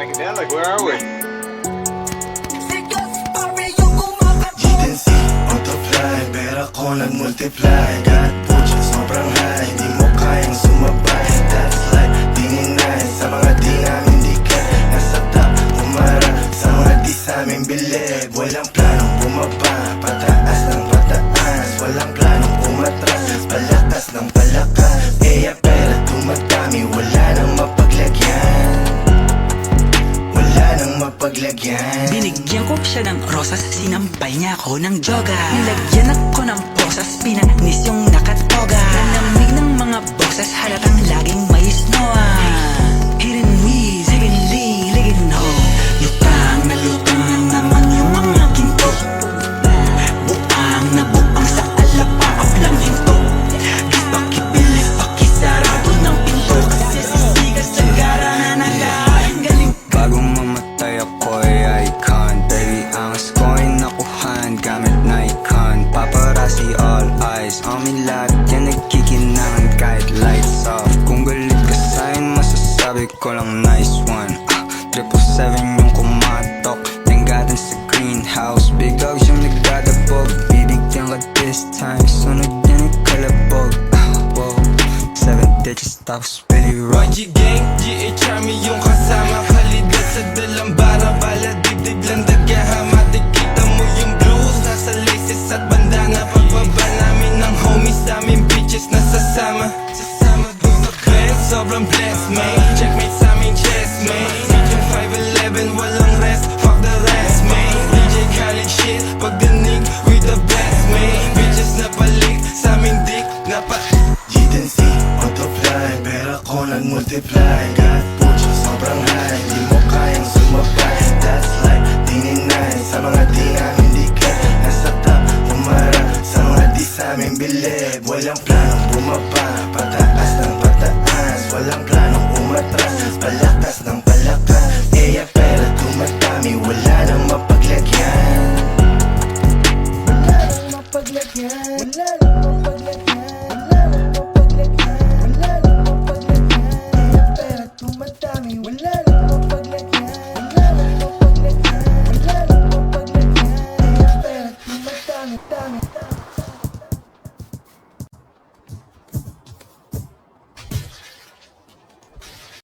Psychedelic, where are we? GTNC, on the fly, pera ko nag-multiply. God pucha, sobrang high, di mo kayang sumabay. That's like, dininay, sa mga di namin dikit. Nasa top, umarap, sa mga di sa amin bilib. Walang planong bumaba, pataas ng pataas. Walang planong umatras, palakas ng palakas. Kaya pera tumatami, wala nang mapaglagyan. Wala nang mapaglagyan. Binigyan ko siya ng rosas, sinampay niya ako ng joga. Nilagyan ako ng posas, pinanis yung nakatoga. Nalamig ng mga boses, halatang laging may snowa. Hidden knees, heavenly, ligin ho. Lutang na naman yung mga ginto. Buang na buang sa alapaap ng hinto. Pakipilit, pakisarado ng pinto. Kasi sisigas sa gara na nagaling galing. Bago mamatay ako'y icon. Baby, angas ko'y nakuhan gamit Nikon. Paparazzi all eyes on me, lahat yan nagkikinangan kahit lights off. Kung galit ka sa'kin, masasabi ko lang nice one. 777 yung kumatok, nanggadan sa greenhouse. Big dogs yung nagdadabog, bibigyan ka this time. Sunod yan ikalabog. Whoa, 7 digits tapos Billy Rock. YG Gang, GH Army yung kasama. Kalidad sa dalambara, bala dibdib lang dagahama. Kita mo yung blues, nasa laces at bandana. Pagbaba namin ng homies, daming bitches nasasama. Sasama doon sa Benz, sobrang blessed, man. Checkmate sa aming chest, man. Medium 5'11", walang rest, fuck the rest, man. DJ Khaled shit, pagdanig, we the best, man. Bitches na balik, sa aming dick, napa GTNC, on the fly, pera ko nag-multiply. God pucha, sobrang high, di mo kayang sumabay. That's like, dininay, sa mga di namin dikit. Nasa top, umarap, sa mga di sa amin bilib. Walang plan